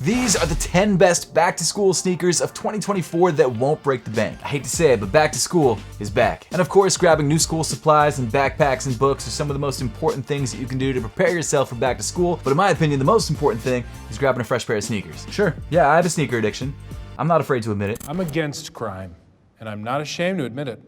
These are the 10 best back-to-school sneakers of 2024 that won't break the bank. I hate to say it, but back to school is back. And of course, grabbing new school supplies and backpacks and books are some of the most important things that you can do to prepare yourself for back to school. But in my opinion, the most important thing is grabbing a fresh pair of sneakers. Sure, yeah, I have a sneaker addiction. I'm not afraid to admit it. I'm against crime, and I'm not ashamed to admit it.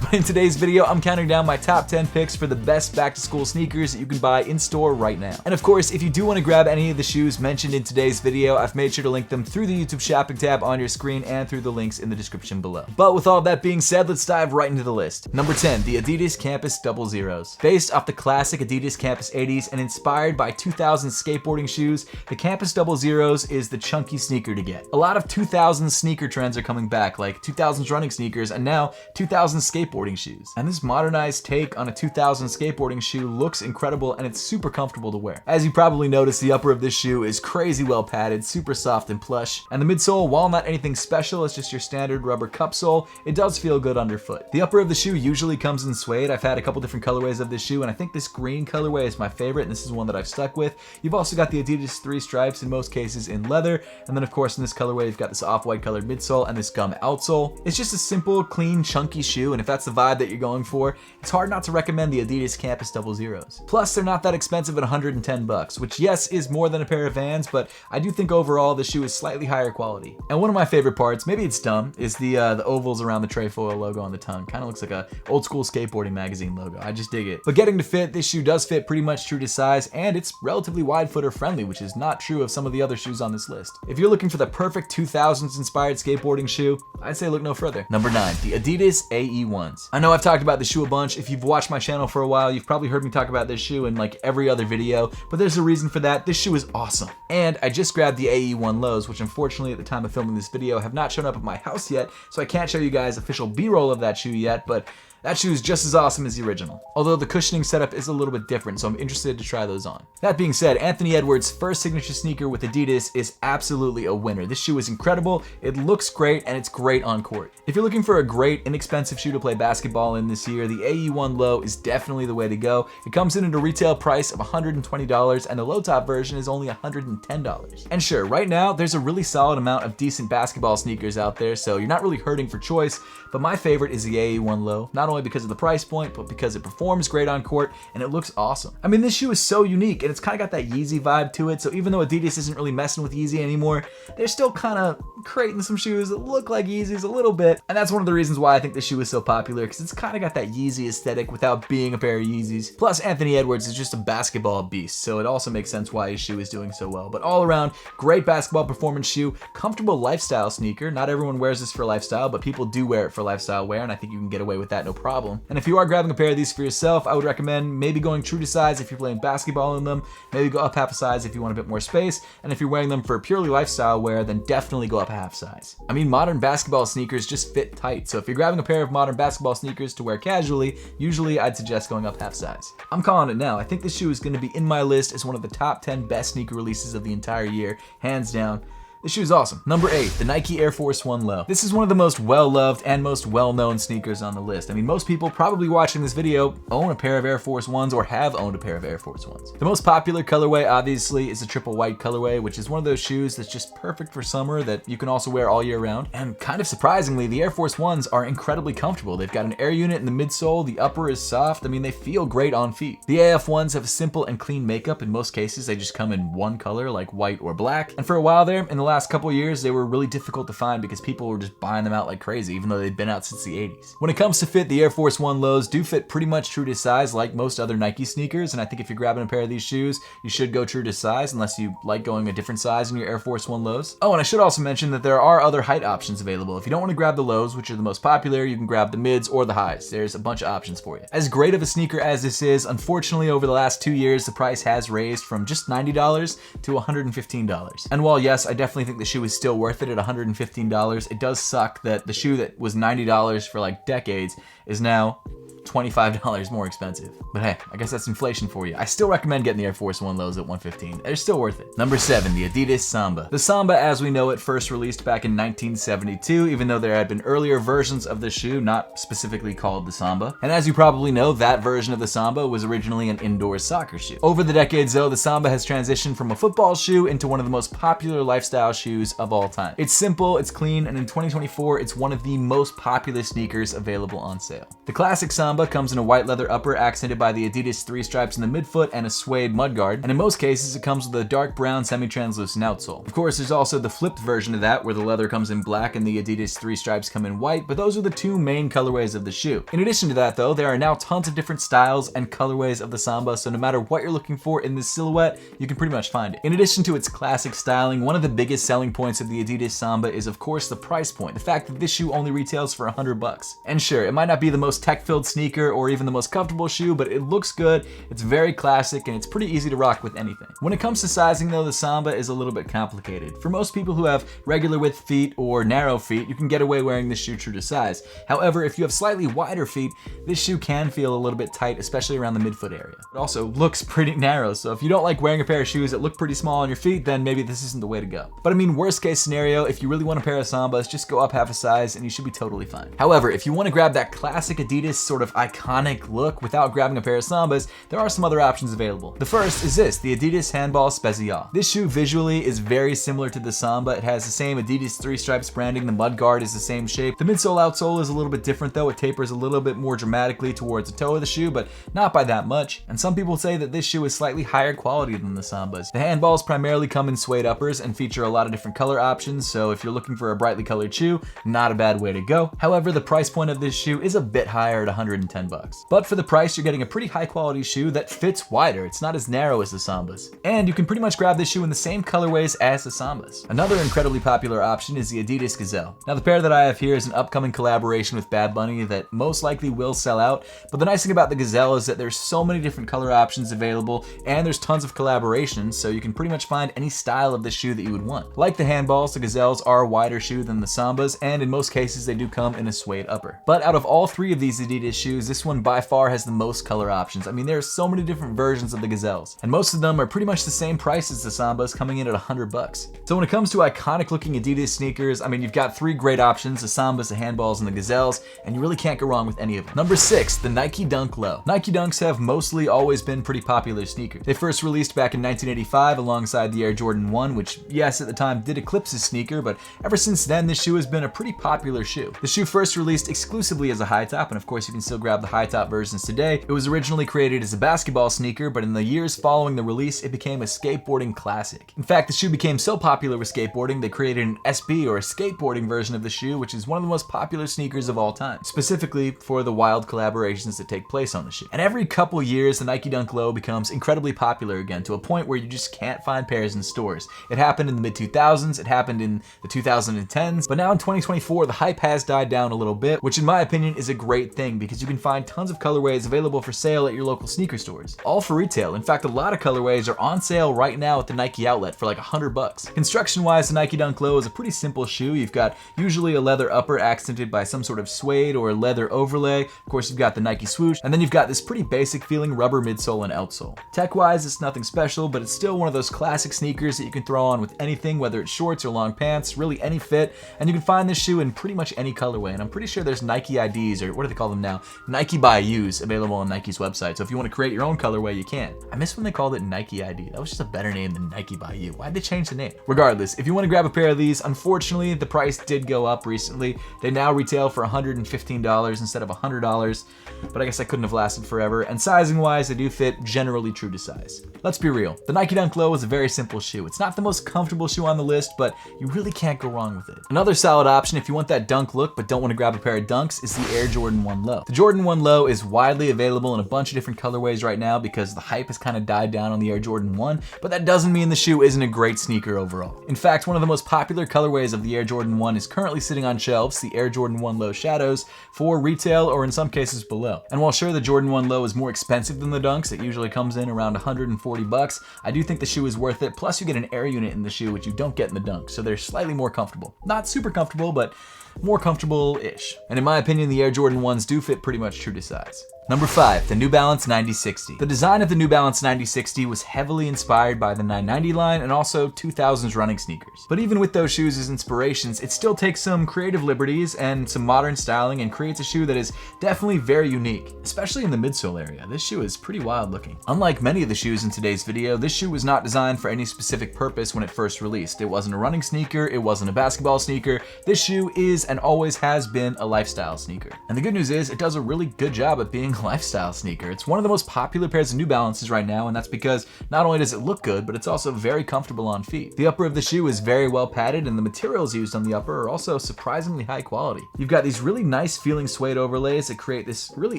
But in today's video, I'm counting down my top 10 picks for the best back-to-school sneakers that you can buy in store right now. And of course, if you do want to grab any of the shoes mentioned in today's video, I've made sure to link them through the YouTube shopping tab on your screen and through the links in the description below. But with all that being said, let's dive right into the list. Number 10, the Adidas Campus 00s. Based off the classic Adidas Campus 80s and inspired by 2000 skateboarding shoes, the Campus 00s is the chunky sneaker to get. A lot of 2000s sneaker trends are coming back, like 2000s running sneakers and now 2000 skateboarding shoes. And this modernized take on a 2000 skateboarding shoe looks incredible and it's super comfortable to wear. As you probably noticed, the upper of this shoe is crazy well padded, super soft and plush. And the midsole, while not anything special, it's just your standard rubber cup sole, it does feel good underfoot. The upper of the shoe usually comes in suede. I've had a couple different colorways of this shoe and I think this green colorway is my favorite and this is one that I've stuck with. You've also got the Adidas 3 stripes in most cases in leather. And then of course in this colorway, you've got this off-white colored midsole and this gum outsole. It's just a simple, clean, chunky shoe. And if that's the vibe that you're going for, it's hard not to recommend the Adidas Campus 00s. Plus, they're not that expensive at 110 bucks, which yes, is more than a pair of Vans, but I do think overall the shoe is slightly higher quality. And one of my favorite parts, maybe it's dumb, is the ovals around the trefoil logo on the tongue. Kind of looks like a old school skateboarding magazine logo. I just dig it. But getting to fit, this shoe does fit pretty much true to size, and it's relatively wide footer friendly, which is not true of some of the other shoes on this list. If you're looking for the perfect 2000s inspired skateboarding shoe, I'd say look no further. Number 9, the Adidas AE1s. I know I've talked about the shoe a bunch. If you've watched my channel for a while, you've probably heard me talk about this shoe in like every other video, but there's a reason for that. This shoe is awesome. And I just grabbed the AE1 lows, which unfortunately at the time of filming this video have not shown up at my house yet, so I can't show you guys official B-roll of that shoe yet, but that shoe is just as awesome as the original. Although the cushioning setup is a little bit different, so I'm interested to try those on. That being said, Anthony Edwards' first signature sneaker with Adidas is absolutely a winner. This shoe is incredible, it looks great, and it's great on court. If you're looking for a great, inexpensive shoe to play basketball in this year, the AE1 Low is definitely the way to go. It comes in at a retail price of $120, and the low top version is only $110. And sure, right now, there's a really solid amount of decent basketball sneakers out there, so you're not really hurting for choice, but my favorite is the AE1 Low, not only because of the price point, but because it performs great on court and it looks awesome. I mean, this shoe is so unique and it's kind of got that Yeezy vibe to it, so even though Adidas isn't really messing with Yeezy anymore, they're still kind of creating some shoes that look like Yeezys a little bit, and that's one of the reasons why I think this shoe is so popular, because it's kind of got that Yeezy aesthetic without being a pair of Yeezys. Plus, Anthony Edwards is just a basketball beast, so it also makes sense why his shoe is doing so well. But all around, great basketball performance shoe, comfortable lifestyle sneaker. Not everyone wears this for lifestyle, but people do wear it for lifestyle wear, and I think you can get away with that no problem. And if you are grabbing a pair of these for yourself, I would recommend maybe going true to size if you're playing basketball in them, maybe go up half a size if you want a bit more space, and if you're wearing them for purely lifestyle wear, then definitely go up a half size. I mean, modern basketball sneakers just fit tight, so if you're grabbing a pair of modern basketball sneakers to wear casually, usually I'd suggest going up half size. I'm calling it now. I think this shoe is going to be in my list as one of the top 10 best sneaker releases of the entire year, hands down. This shoe is awesome. Number 8, the Nike Air Force 1 Low. This is one of the most well-loved and most well-known sneakers on the list. I mean, most people probably watching this video own a pair of Air Force 1s or have owned a pair of Air Force 1s. The most popular colorway, obviously, is the triple white colorway, which is one of those shoes that's just perfect for summer that you can also wear all year round. And kind of surprisingly, the Air Force 1s are incredibly comfortable. They've got an air unit in the midsole, the upper is soft. I mean, they feel great on feet. The AF 1s have a simple and clean makeup. In most cases, they just come in one color, like white or black. And for a while there, in the last couple years, they were really difficult to find because people were just buying them out like crazy, even though they'd been out since the 80s. When it comes to fit, the Air Force 1 Lows do fit pretty much true to size like most other Nike sneakers, and I think if you're grabbing a pair of these shoes, you should go true to size unless you like going a different size in your Air Force 1 Lows. Oh, and I should also mention that there are other height options available. If you don't want to grab the lows, which are the most popular, you can grab the mids or the highs. There's a bunch of options for you. As great of a sneaker as this is, unfortunately over the last 2 years, the price has raised from just $90 to $115. And while yes, I definitely think the shoe is still worth it at $115, it does suck that the shoe that was $90 for like decades is now $25 more expensive. But hey, I guess that's inflation for you. I still recommend getting the Air Force 1 lows at $115. They're still worth it. Number 7, the Adidas Samba. The Samba, as we know it, first released back in 1972, even though there had been earlier versions of the shoe, not specifically called the Samba. And as you probably know, that version of the Samba was originally an indoor soccer shoe. Over the decades though, the Samba has transitioned from a football shoe into one of the most popular lifestyle shoes of all time. It's simple, it's clean, and in 2024, it's one of the most popular sneakers available on sale. The classic Samba comes in a white leather upper accented by the Adidas 3 stripes in the midfoot and a suede mudguard, and in most cases it comes with a dark brown semi-translucent outsole. Of course, there's also the flipped version of that where the leather comes in black and the Adidas 3 stripes come in white, but those are the two main colorways of the shoe. In addition to that though, there are now tons of different styles and colorways of the Samba, so no matter what you're looking for in this silhouette, you can pretty much find it. In addition to its classic styling, one of the biggest selling points of the Adidas Samba is of course the price point, the fact that this shoe only retails for $100. And sure, it might not be the most tech-filled sneaker or even the most comfortable shoe, but it looks good, it's very classic, and it's pretty easy to rock with anything. When it comes to sizing though, the Samba is a little bit complicated. For most people who have regular width feet or narrow feet, you can get away wearing this shoe true to size. However, if you have slightly wider feet, this shoe can feel a little bit tight, especially around the midfoot area. It also looks pretty narrow, so if you don't like wearing a pair of shoes that look pretty small on your feet, then maybe this isn't the way to go. But I mean, worst case scenario, if you really want a pair of Sambas, just go up half a size and you should be totally fine. However, if you want to grab that classic Adidas sort of iconic look without grabbing a pair of Sambas, there are some other options available. The first is this, the Adidas Handball Special. This shoe visually is very similar to the Samba. It has the same Adidas 3 stripes branding, the mudguard is the same shape. The midsole outsole is a little bit different though, it tapers a little bit more dramatically towards the toe of the shoe, but not by that much. And some people say that this shoe is slightly higher quality than the Sambas. The handballs primarily come in suede uppers and feature a lot of different color options, so if you're looking for a brightly colored shoe, not a bad way to go. However, the price point of this shoe is a bit higher at $110. But for the price, you're getting a pretty high quality shoe that fits wider. It's not as narrow as the Sambas. And you can pretty much grab this shoe in the same colorways as the Sambas. Another incredibly popular option is the Adidas Gazelle. Now the pair that I have here is an upcoming collaboration with Bad Bunny that most likely will sell out, but the nice thing about the Gazelle is that there's so many different color options available and there's tons of collaborations, so you can pretty much find any style of the shoe that you would want. Like the handballs, the Gazelles are a wider shoe than the Sambas, and in most cases they do come in a suede upper. But out of all three of these Adidas shoes, this one by far has the most color options. I mean, there are so many different versions of the Gazelles, and most of them are pretty much the same price as the Sambas, coming in at $100. So when it comes to iconic looking Adidas sneakers, I mean, you've got three great options, the Sambas, the handballs, and the Gazelles, and you really can't go wrong with any of them. Number 6, the Nike Dunk Low. Nike Dunks have mostly always been pretty popular sneakers. They first released back in 1985 alongside the Air Jordan 1, which yes, at the time did eclipse this sneaker, but ever since then, this shoe has been a pretty popular shoe. The shoe first released exclusively as a high top, and of course you can still grab the high top versions today. It was originally created as a basketball sneaker, but in the years following the release, it became a skateboarding classic. In fact, the shoe became so popular with skateboarding, they created an SB or a skateboarding version of the shoe, which is one of the most popular sneakers of all time, specifically for the wild collaborations that take place on the shoe. And every couple years, the Nike Dunk Low becomes incredibly popular again, to a point where you just can't find pairs in stores. It happened in the mid-2000s, it happened in the 2010s, but now in 2024, the hype has died down a little bit, which in my opinion is a great thing because you can find tons of colorways available for sale at your local sneaker stores, all for retail. In fact, a lot of colorways are on sale right now at the Nike outlet for like $100. Construction-wise, the Nike Dunk Low is a pretty simple shoe. You've got usually a leather upper accented by some sort of suede or leather overlay. Of course, you've got the Nike swoosh, and then you've got this pretty basic feeling rubber midsole and outsole. Tech-wise, it's nothing special, but it's still one of those classic sneakers that you can throw on with anything, whether it's shorts or long pants, really any fit, and you can find this shoe in pretty much any colorway, and I'm pretty sure there's Nike IDs, or what do they call them now? Nike by Use, available on Nike's website, so if you want to create your own colorway, you can. I miss when they called it Nike ID. That was just a better name than Nike by You. Why'd they change the name? Regardless, if you want to grab a pair of these, unfortunately, the price did go up recently. They now retail for $115 instead of $100, but I guess I couldn't have lasted forever, and sizing-wise, they do fit generally true to size. Let's be real, the Nike Dunk Low is a very simple shoe. It's not the most comfortable shoe on the list, but you really can't go wrong with it. Another solid option if you want that dunk look but don't want to grab a pair of dunks is the Air Jordan 1 Low. The Jordan 1 Low is widely available in a bunch of different colorways right now because the hype has kind of died down on the Air Jordan 1, but that doesn't mean the shoe isn't a great sneaker overall. In fact, one of the most popular colorways of the Air Jordan 1 is currently sitting on shelves, the Air Jordan 1 Low Shadows, for retail or in some cases below. And while sure the Jordan 1 Low is more expensive than the dunks, it usually comes in around $140, I do think the shoe is worth it, plus you get an air unit in the shoe which you don't get in the dunk, so they're slightly more comfortable. Not super comfortable, but more comfortable-ish. And in my opinion, the Air Jordan 1s do fit pretty much true to size. Number 5, the New Balance 9060. The design of the New Balance 9060 was heavily inspired by the 990 line and also 2000s running sneakers. But even with those shoes as inspirations, it still takes some creative liberties and some modern styling and creates a shoe that is definitely very unique, especially in the midsole area. This shoe is pretty wild looking. Unlike many of the shoes in today's video, this shoe was not designed for any specific purpose when it first released. It wasn't a running sneaker, it wasn't a basketball sneaker. This shoe is and always has been a lifestyle sneaker. And the good news is it does a really good job at being a lifestyle sneaker. It's one of the most popular pairs of New Balances right now, and that's because not only does it look good, but it's also very comfortable on feet. The upper of the shoe is very well padded, and the materials used on the upper are also surprisingly high quality. You've got these really nice feeling suede overlays that create this really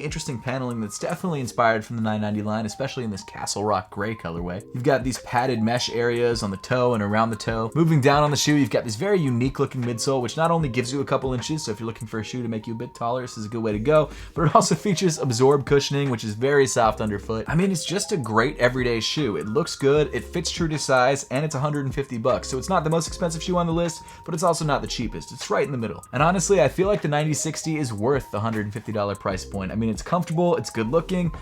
interesting paneling that's definitely inspired from the 990 line, especially in this Castle Rock gray colorway. You've got these padded mesh areas on the toe and around the toe. Moving down on the shoe, you've got this very unique looking midsole, which not only gives you a couple inches, so if you're looking for a shoe to make you a bit taller, this is a good way to go, but it also features absorb cushioning, which is very soft underfoot. I mean, it's just a great everyday shoe. It looks good, it fits true to size, and it's $150. So it's not the most expensive shoe on the list, but it's also not the cheapest. It's right in the middle. And honestly, I feel like the 9060 is worth the $150 price point. I mean, it's comfortable, it's good looking,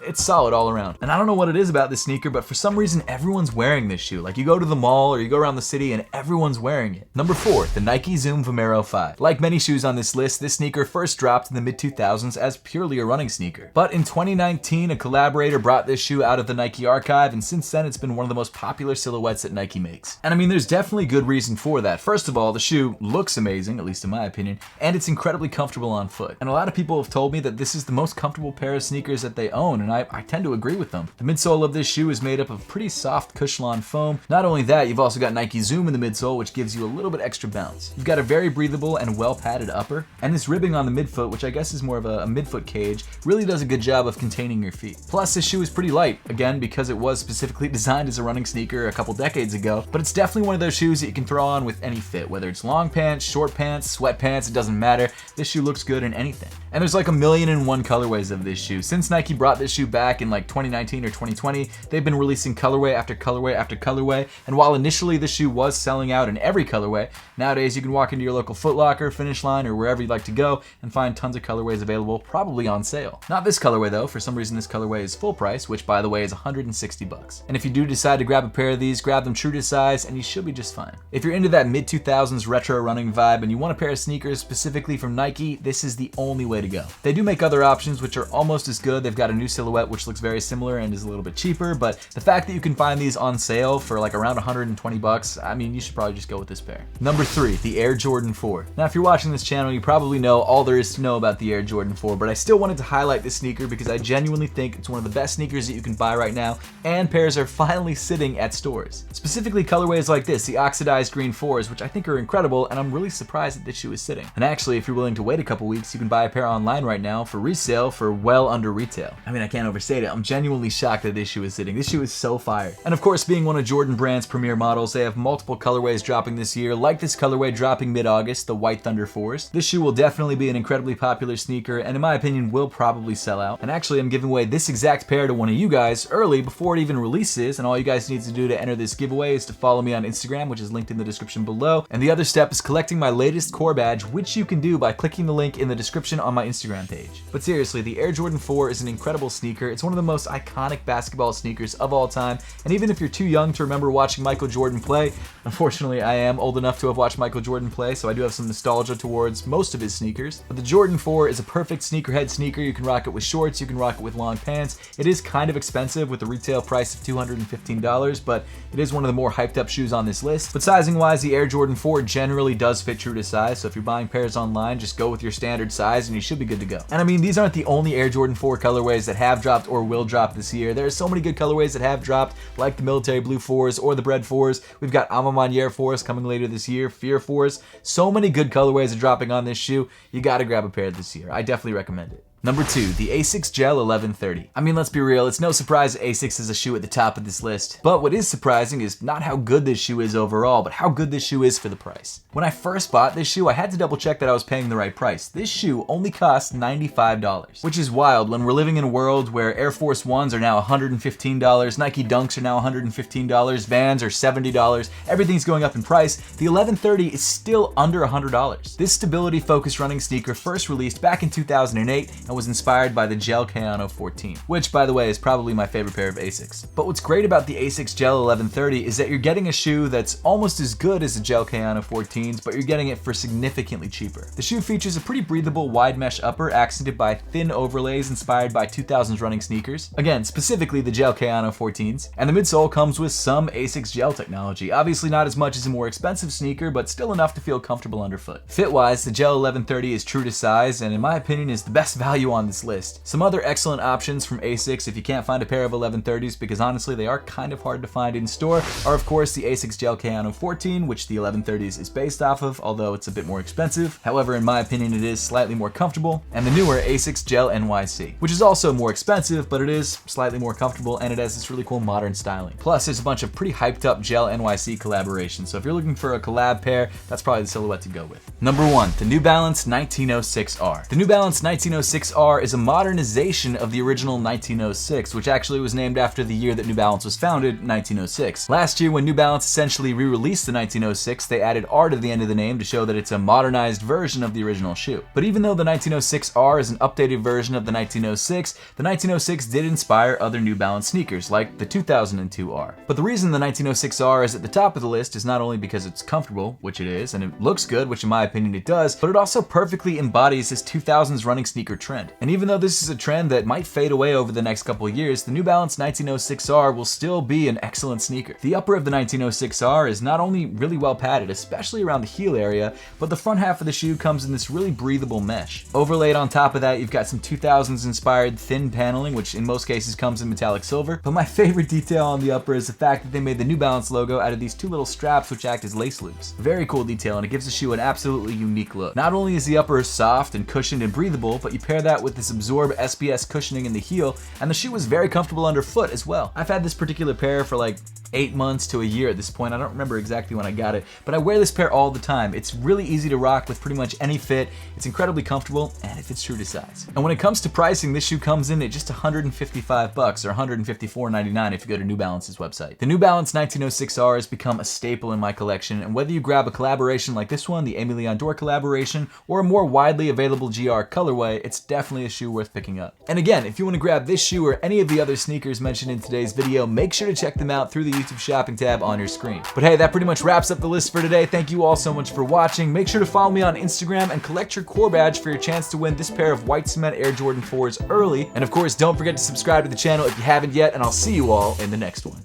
it's solid all around. And I don't know what it is about this sneaker, but for some reason everyone's wearing this shoe. Like, you go to the mall or you go around the city and everyone's wearing it. Number 4, the Nike Zoom Vomero 5. Like many shoes on this list, this sneaker first dropped in the mid-2000s as purely a running sneaker. But in 2019, a collaborator brought this shoe out of the Nike archive, and since then it's been one of the most popular silhouettes that Nike makes. And I mean, there's definitely good reason for that. First of all, the shoe looks amazing, at least in my opinion, and it's incredibly comfortable on foot. And a lot of people have told me that this is the most comfortable pair of sneakers that they own, and I tend to agree with them. The midsole of this shoe is made up of pretty soft Cushlon foam. Not only that, you've also got Nike Zoom in the midsole, which gives you a little bit extra bounce. You've got a very breathable and well padded upper, and this ribbing on the midfoot, which I guess is more of a midfoot cage, really does a good job of containing your feet. Plus, this shoe is pretty light, again, because it was specifically designed as a running sneaker a couple decades ago, but it's definitely one of those shoes that you can throw on with any fit, whether it's long pants, short pants, sweatpants, it doesn't matter. This shoe looks good in anything. And there's like 1,000,001 colorways of this shoe. Since Nike brought this shoe back in like 2019 or 2020, they've been releasing colorway after colorway after colorway, and while initially the shoe was selling out in every colorway, nowadays you can walk into your local Foot Locker, Finish Line, or wherever you'd like to go and find tons of colorways available, probably on sale. Not this colorway though. For some reason this colorway is full price, which by the way is $160. And if you do decide to grab a pair of these, grab them true to size and you should be just fine. If you're into that mid-2000s retro running vibe and you want a pair of sneakers specifically from Nike, this is the only way to go. They do make other options which are almost as good. They've got a new silhouette which looks very similar and is a little bit cheaper, but the fact that you can find these on sale for like around $120, I mean, you should probably just go with this pair. Number 3, the Air Jordan 4. Now, if you're watching this channel, you probably know all there is to know about the Air Jordan 4, but I still wanted to highlight this sneaker because I genuinely think it's one of the best sneakers that you can buy right now, and pairs are finally sitting at stores. Specifically colorways like this, the oxidized green 4s, which I think are incredible, and I'm really surprised that this shoe is sitting. And actually, if you're willing to wait a couple weeks, you can buy a pair online right now for resale for well under retail. I mean, I can't overstate it. I'm genuinely shocked that this shoe is sitting. This shoe is so fire. And of course, being one of Jordan Brand's premier models, they have multiple colorways dropping this year, like this colorway dropping mid-August, the White Thunder 4s. This shoe will definitely be an incredibly popular sneaker, and in my opinion, will probably sell out. And actually, I'm giving away this exact pair to one of you guys early before it even releases, and all you guys need to do to enter this giveaway is to follow me on Instagram, which is linked in the description below. And the other step is collecting my latest core badge, which you can do by clicking the link in the description on my Instagram page. But seriously, the Air Jordan 4 is an incredible sneaker. It's one of the most iconic basketball sneakers of all time, and even if you're too young to remember watching Michael Jordan play, unfortunately I am old enough to have watched Michael Jordan play, so I do have some nostalgia towards most of his sneakers. But the Jordan 4 is a perfect sneakerhead sneaker. You can rock it with shorts, you can rock it with long pants. It is kind of expensive with a retail price of $215, but it is one of the more hyped up shoes on this list. But sizing wise, the Air Jordan 4 generally does fit true to size, so if you're buying pairs online, just go with your standard size and you should be good to go. And I mean, these aren't the only Air Jordan 4 colorways that have dropped or will drop this year. There are so many good colorways that have dropped, like the Military Blue 4s or the Bread 4s. We've got Alma Maniere 4s coming later this year, Fear 4s. So many good colorways are dropping on this shoe. You gotta grab a pair this year. I definitely recommend it. Number 2, the Asics Gel 1130. I mean, let's be real, it's no surprise Asics is a shoe at the top of this list. But what is surprising is not how good this shoe is overall, but how good this shoe is for the price. When I first bought this shoe, I had to double check that I was paying the right price. This shoe only costs $95, which is wild when we're living in a world where Air Force 1s are now $115, Nike Dunks are now $115, Vans are $70, everything's going up in price. The 1130 is still under $100. This stability-focused running sneaker first released back in 2008 and and was inspired by the Gel Kayano 14, which by the way is probably my favorite pair of Asics. But what's great about the Asics Gel 1130 is that you're getting a shoe that's almost as good as the Gel Kayano 14s, but you're getting it for significantly cheaper. The shoe features a pretty breathable wide mesh upper accented by thin overlays inspired by 2000s running sneakers, again specifically the Gel Kayano 14s, and the midsole comes with some Asics Gel technology, obviously not as much as a more expensive sneaker, but still enough to feel comfortable underfoot. Fit-wise, the Gel 1130 is true to size, and in my opinion is the best value on this list. Some other excellent options from Asics if you can't find a pair of 1130s, because honestly they are kind of hard to find in store, are of course the Asics Gel Kayano 14, which the 1130s is based off of, although it's a bit more expensive. However, in my opinion it is slightly more comfortable, and the newer Asics Gel NYC, which is also more expensive, but it is slightly more comfortable and it has this really cool modern styling. Plus, there's a bunch of pretty hyped up Gel NYC collaborations, so if you're looking for a collab pair, that's probably the silhouette to go with. Number 1, the New Balance 1906R. The New Balance 1906R is a modernization of the original 1906, which actually was named after the year that New Balance was founded, 1906. Last year, when New Balance essentially re-released the 1906, they added R to the end of the name to show that it's a modernized version of the original shoe. But even though the 1906R is an updated version of the 1906, the 1906 did inspire other New Balance sneakers, like the 2002R. But the reason the 1906R is at the top of the list is not only because it's comfortable, which it is, and it looks good, which in my opinion it does, but it also perfectly embodies this 2000s running sneaker trend. And even though this is a trend that might fade away over the next couple of years, the New Balance 1906R will still be an excellent sneaker. The upper of the 1906R is not only really well padded, especially around the heel area, but the front half of the shoe comes in this really breathable mesh. Overlaid on top of that, you've got some 2000s inspired thin paneling, which in most cases comes in metallic silver. But my favorite detail on the upper is the fact that they made the New Balance logo out of these two little straps which act as lace loops. Very cool detail, and it gives the shoe an absolutely unique look. Not only is the upper soft and cushioned and breathable, but you pair that with this Absorb SBS cushioning in the heel, and the shoe is very comfortable underfoot as well. I've had this particular pair for like 8 months to a year at this point. I don't remember exactly when I got it, but I wear this pair all the time. It's really easy to rock with pretty much any fit. It's incredibly comfortable, and it fits true to size. And when it comes to pricing, this shoe comes in at just $155 or $154.99 if you go to New Balance's website. The New Balance 1906R has become a staple in my collection, and whether you grab a collaboration like this one, the Aimé Leon Dore collaboration, or a more widely available GR colorway, it's definitely a shoe worth picking up. And again, if you want to grab this shoe or any of the other sneakers mentioned in today's video, make sure to check them out through the YouTube shopping tab on your screen. But hey, that pretty much wraps up the list for today. Thank you all so much for watching. Make sure to follow me on Instagram and collect your core badge for your chance to win this pair of white cement Air Jordan 4s early. And of course, don't forget to subscribe to the channel if you haven't yet, and I'll see you all in the next one.